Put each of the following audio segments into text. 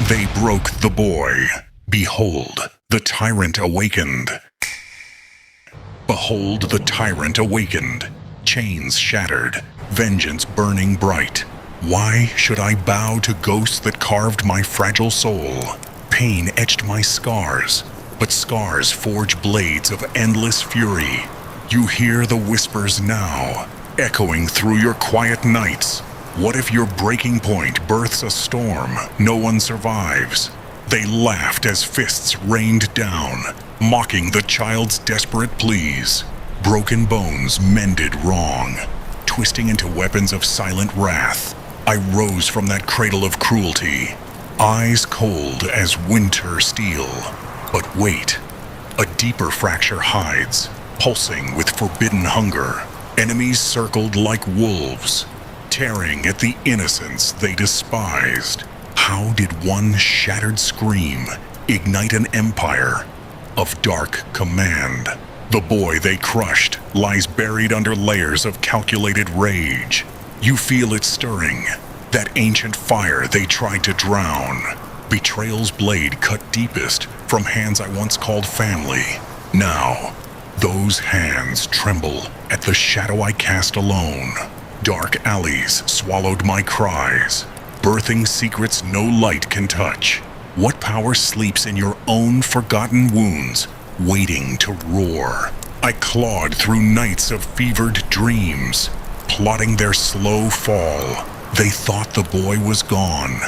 They broke the boy. Behold, the tyrant awakened. Behold, the tyrant awakened. Chains shattered, vengeance burning bright. Why should I bow to ghosts that carved my fragile soul? Pain etched my scars, but scars forge blades of endless fury. You hear the whispers now, echoing through your quiet nights. What if your breaking point births a storm no one survives? They laughed as fists rained down, mocking the child's desperate pleas. Broken bones mended wrong, twisting into weapons of silent wrath. I rose from that cradle of cruelty, eyes cold as winter steel. But wait, a deeper fracture hides, pulsing with forbidden hunger. Enemies circled like wolves, tearing at the innocence they despised. How did one shattered scream ignite an empire of dark command? The boy they crushed lies buried under layers of calculated rage. You feel it stirring, that ancient fire they tried to drown. Betrayal's blade cut deepest from hands I once called family. Now, those hands tremble at the shadow I cast alone. Dark alleys swallowed my cries, birthing secrets no light can touch. What power sleeps in your own forgotten wounds, waiting to roar? I clawed through nights of fevered dreams, plotting their slow fall. They thought the boy was gone,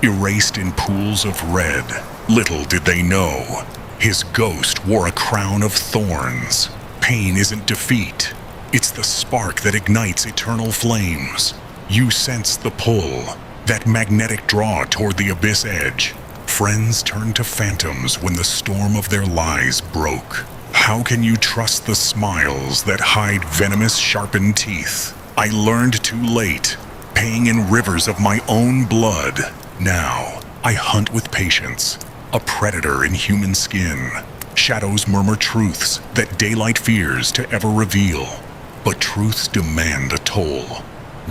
erased in pools of red. Little did they know, his ghost wore a crown of thorns. Pain isn't defeat, it's the spark that ignites eternal flames. You sense the pull, that magnetic draw toward the abyss edge. Friends turned to phantoms when the storm of their lies broke. How can you trust the smiles that hide venomous sharpened teeth? I learned too late, paying in rivers of my own blood. Now, I hunt with patience, a predator in human skin. Shadows murmur truths that daylight fears to ever reveal. But truths demand a toll,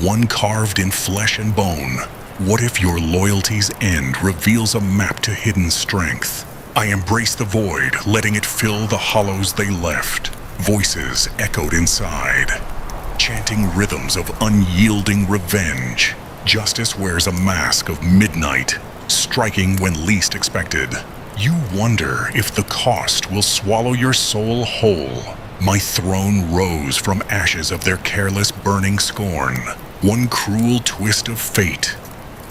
one carved in flesh and bone. What if your loyalty's end reveals a map to hidden strength? I embrace the void, letting it fill the hollows they left. Voices echoed inside, chanting rhythms of unyielding revenge. Justice wears a mask of midnight, striking when least expected. You wonder if the cost will swallow your soul whole. My throne rose from ashes of their careless burning scorn. One cruel twist of fate,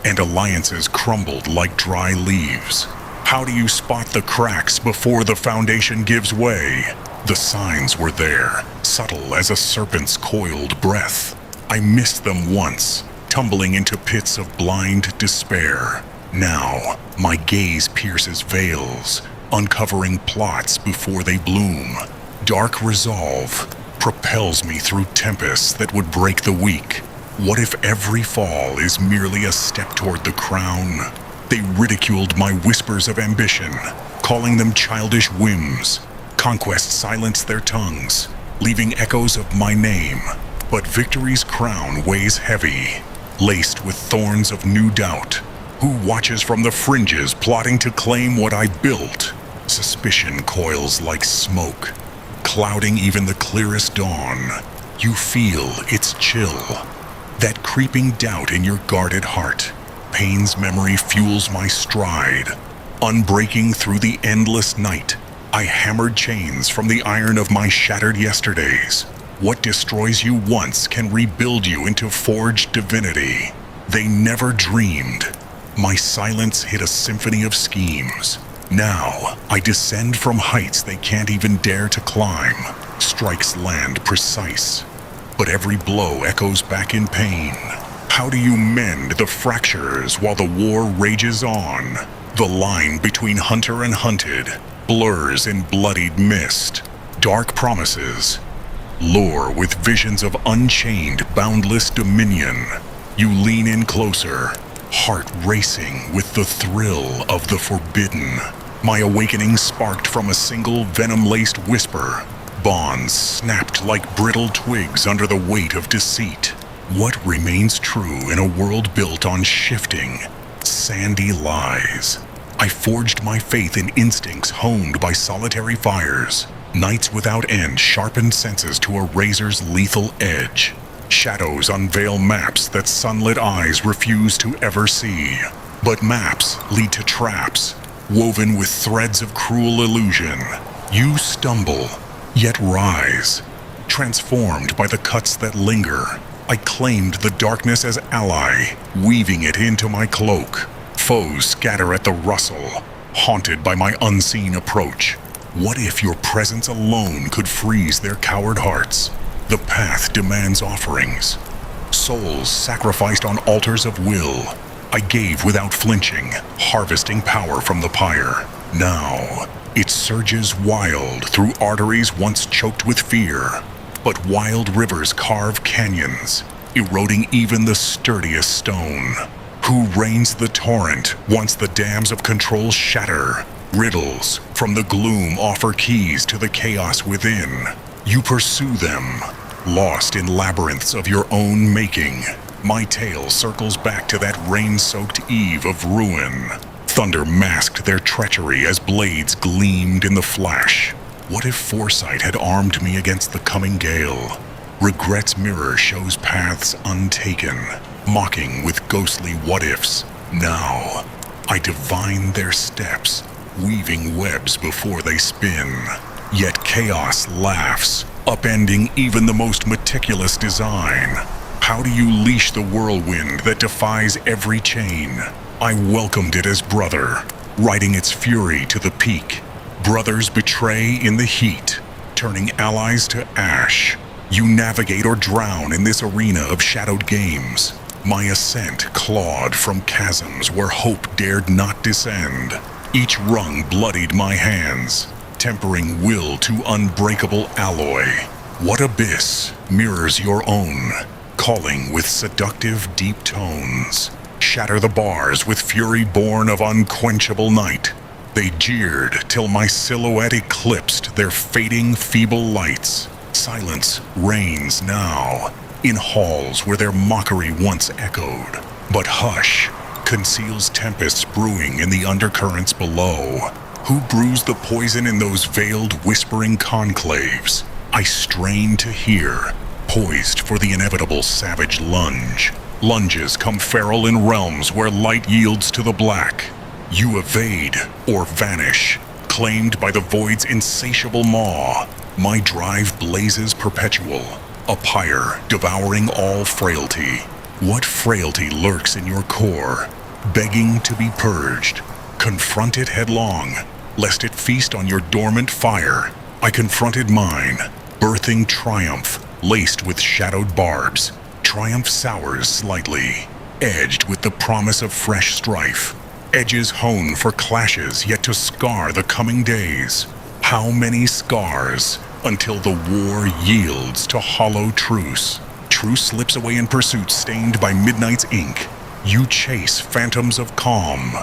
and alliances crumbled like dry leaves. How do you spot the cracks before the foundation gives way? The signs were there, subtle as a serpent's coiled breath. I missed them once, tumbling into pits of blind despair. Now, my gaze pierces veils, uncovering plots before they bloom. Dark resolve propels me through tempests that would break the weak. What if every fall is merely a step toward the crown? They ridiculed my whispers of ambition, calling them childish whims. Conquest silenced their tongues, leaving echoes of my name. But victory's crown weighs heavy, laced with thorns of new doubt. Who watches from the fringes, plotting to claim what I built? Suspicion coils like smoke, clouding even the clearest dawn. You feel its chill, that creeping doubt in your guarded heart. Pain's memory fuels my stride. Unbreaking through the endless night, I hammered chains from the iron of my shattered yesterdays. What destroys you once can rebuild you into forged divinity. They never dreamed. My silence hid a symphony of schemes. Now, I descend from heights they can't even dare to climb. Strikes land precise, but every blow echoes back in pain. How do you mend the fractures while the war rages on? The line between hunter and hunted blurs in bloodied mist. Dark promises lure with visions of unchained, boundless dominion. You lean in closer, heart racing with the thrill of the forbidden. My awakening sparked from a single venom-laced whisper. Bonds snapped like brittle twigs under the weight of deceit. What remains true in a world built on shifting, sandy lies. I forged my faith in instincts honed by solitary fires. Nights without end sharpened senses to a razor's lethal edge. Shadows unveil maps that sunlit eyes refuse to ever see. But maps lead to traps, woven with threads of cruel illusion. You stumble, yet rise. Transformed by the cuts that linger, I claimed the darkness as ally, weaving it into my cloak. Foes scatter at the rustle, haunted by my unseen approach. What if your presence alone could freeze their coward hearts? The path demands offerings. Souls sacrificed on altars of will. I gave without flinching, harvesting power from the pyre. Now, it surges wild through arteries once choked with fear. But wild rivers carve canyons, eroding even the sturdiest stone. Who reigns the torrent once the dams of control shatter? Riddles from the gloom offer keys to the chaos within. You pursue them, lost in labyrinths of your own making. My tale circles back to that rain-soaked eve of ruin. Thunder masked their treachery as blades gleamed in the flash. What if foresight had armed me against the coming gale? Regret's mirror shows paths untaken, mocking with ghostly what-ifs. Now, I divine their steps, weaving webs before they spin. Yet chaos laughs, upending even the most meticulous design. How do you leash the whirlwind that defies every chain? I welcomed it as brother, riding its fury to the peak. Brothers betray in the heat, turning allies to ash. You navigate or drown in this arena of shadowed games. My ascent clawed from chasms where hope dared not descend. Each rung bloodied my hands, tempering will to unbreakable alloy. What abyss mirrors your own, calling with seductive deep tones? Shatter the bars with fury born of unquenchable night. They jeered till my silhouette eclipsed their fading feeble lights. Silence reigns now, in halls where their mockery once echoed. But hush conceals tempests brewing in the undercurrents below. Who brews the poison in those veiled whispering conclaves? I strain to hear, poised for the inevitable savage lunge. Lunges come feral in realms where light yields to the black. You evade or vanish, claimed by the void's insatiable maw. My drive blazes perpetual, a pyre devouring all frailty. What frailty lurks in your core, begging to be purged? Confront it headlong, lest it feast on your dormant fire. I confronted mine, birthing triumph, laced with shadowed barbs. Triumph sours slightly, edged with the promise of fresh strife. Edges hone for clashes yet to scar the coming days. How many scars until the war yields to hollow truce? Truce slips away in pursuit stained by midnight's ink. You chase phantoms of calm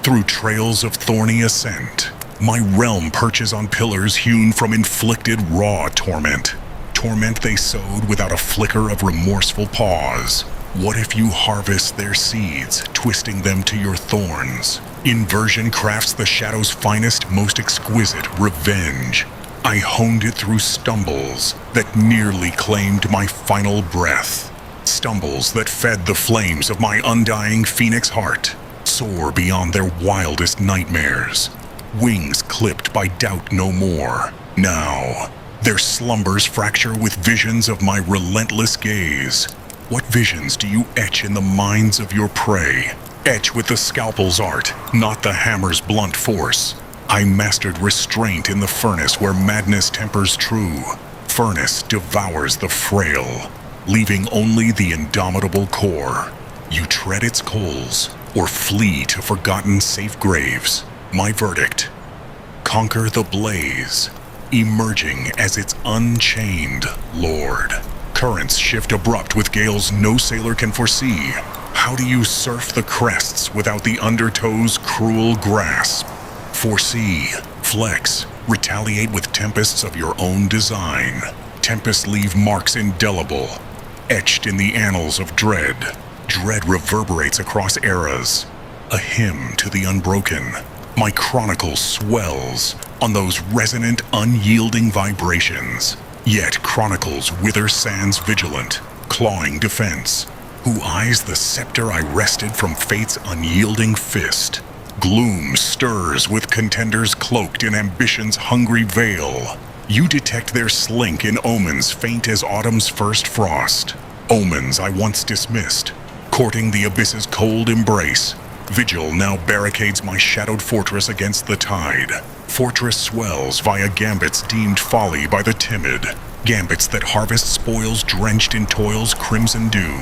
through trails of thorny ascent. My realm perches on pillars hewn from inflicted raw torment. Torment they sowed without a flicker of remorseful pause. What if you harvest their seeds, twisting them to your thorns? Inversion crafts the shadow's finest, most exquisite revenge. I honed it through stumbles that nearly claimed my final breath. Stumbles that fed the flames of my undying phoenix heart. Soar beyond their wildest nightmares. Wings clipped by doubt no more. Now, their slumbers fracture with visions of my relentless gaze. What visions do you etch in the minds of your prey? Etch with the scalpel's art, not the hammer's blunt force. I mastered restraint in the furnace where madness tempers true. Furnace devours the frail, leaving only the indomitable core. You tread its coals, or flee to forgotten safe graves. My verdict: conquer the blaze, emerging as its unchained lord. Currents shift abrupt with gales no sailor can foresee. How do you surf the crests without the undertow's cruel grasp? Foresee, flex, retaliate with tempests of your own design. Tempests leave marks indelible, etched in the annals of dread. Dread reverberates across eras. a hymn to the unbroken. My chronicle swells on those resonant, unyielding vibrations. Yet chronicles wither sands vigilant, clawing defense. Who eyes the scepter I wrested from fate's unyielding fist. Gloom stirs with contenders cloaked in ambition's hungry veil. You detect their slink in omens faint as autumn's first frost. Omens I once dismissed, courting the abyss's cold embrace. Vigil now barricades my shadowed fortress against the tide. Fortress swells via gambits deemed folly by the timid. Gambits that harvest spoils drenched in toil's crimson dew.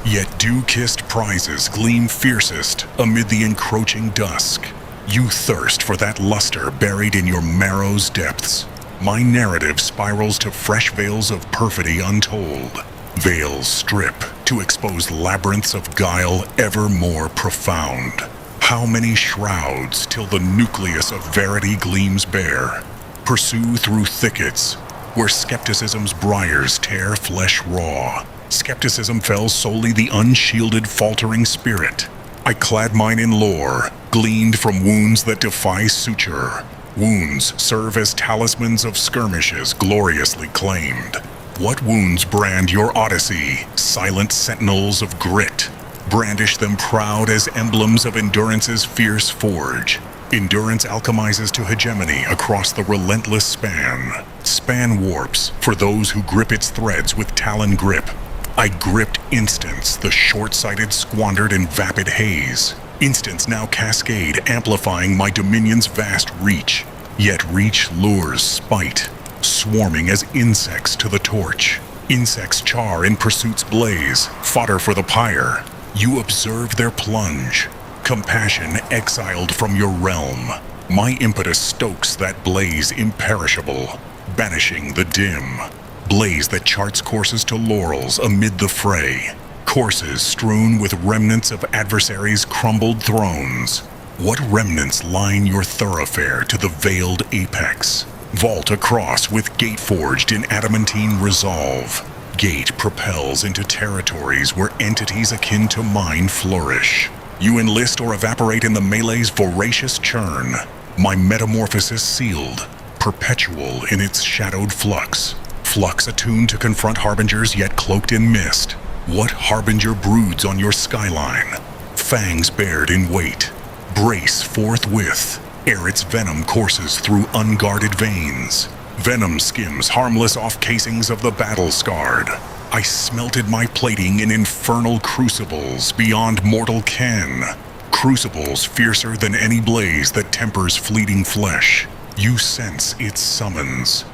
Yet dew-kissed prizes gleam fiercest amid the encroaching dusk. You thirst for that luster buried in your marrow's depths. My narrative spirals to fresh veils of perfidy untold. Veils strip to expose labyrinths of guile ever more profound. How many shrouds till the nucleus of verity gleams bare? Pursue through thickets where skepticism's briars tear flesh raw. Skepticism fells solely the unshielded faltering spirit. I clad mine in lore, gleaned from wounds that defy suture. Wounds serve as talismans of skirmishes gloriously claimed. What wounds brand your odyssey, silent sentinels of grit? Brandish them proud as emblems of endurance's fierce forge. Endurance alchemizes to hegemony across the relentless span. Span warps for those who grip its threads with talon grip. I gripped instants the short-sighted squandered in vapid haze. Instants now cascade, amplifying my dominion's vast reach. Yet reach lures spite, swarming as insects to the torch. Insects char in pursuit's blaze, fodder for the pyre. You observe their plunge, compassion exiled from your realm. My impetus stokes that blaze imperishable, banishing the dim. Blaze that charts courses to laurels amid the fray. Courses strewn with remnants of adversaries' crumbled thrones. What remnants line your thoroughfare to the veiled apex? Vault across with gate forged in adamantine resolve. Gate propels into territories where entities akin to mine flourish. You enlist or evaporate in the melee's voracious churn. My metamorphosis sealed, perpetual in its shadowed flux. Flux attuned to confront harbingers yet cloaked in mist. What harbinger broods on your skyline? Fangs bared in wait. Brace forthwith, ere its venom courses through unguarded veins. Venom skims harmless off casings of the battle-scarred. I smelted my plating in infernal crucibles beyond mortal ken. Crucibles fiercer than any blaze that tempers fleeting flesh. You sense its summons.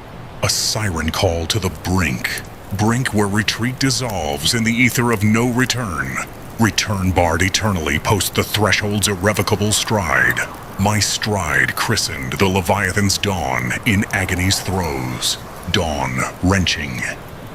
A siren call to the brink. Brink where retreat dissolves in the ether of no return. Return barred eternally post the threshold's irrevocable stride. My stride christened the Leviathan's dawn in agony's throes. Dawn wrenching,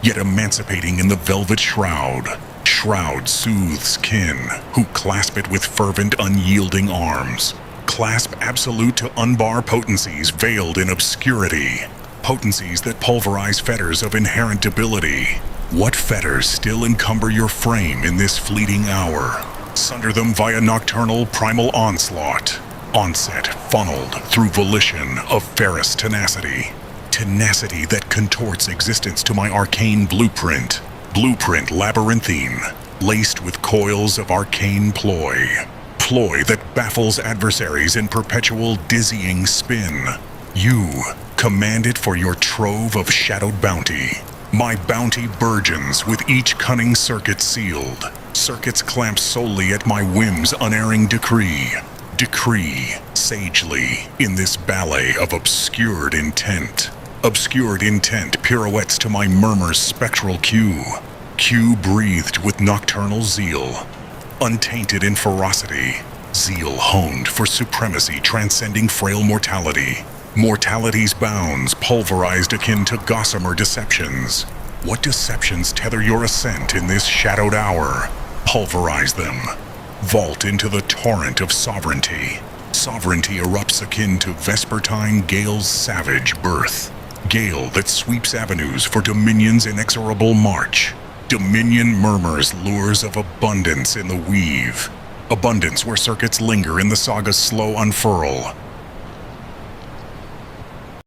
yet emancipating in the velvet shroud. Shroud soothes kin, who clasp it with fervent, unyielding arms. Clasp absolute to unbar potencies veiled in obscurity. Potencies that pulverize fetters of inherent debility. What fetters still encumber your frame in this fleeting hour? Sunder them via nocturnal primal onslaught. Onset funneled through volition of ferrous tenacity. Tenacity that contorts existence to my arcane blueprint. Blueprint labyrinthine, laced with coils of arcane ploy. Ploy that baffles adversaries in perpetual dizzying spin. You command it for your trove of shadowed bounty. My bounty burgeons with each cunning circuit sealed. Circuits clamp solely at my whim's unerring decree. Decree, sagely, in this ballet of obscured intent. Obscured intent pirouettes to my murmur's spectral cue. Cue breathed with nocturnal zeal. Untainted in ferocity. Zeal honed for supremacy transcending frail mortality. Mortality's bounds pulverized akin to gossamer deceptions. What deceptions tether your ascent in this shadowed hour? Pulverize them. Vault into the torrent of sovereignty. Sovereignty erupts akin to vespertine gale's savage birth. Gale that sweeps avenues for Dominion's inexorable march. Dominion murmurs lures of abundance in the weave. Abundance where circuits linger in the saga's slow unfurl.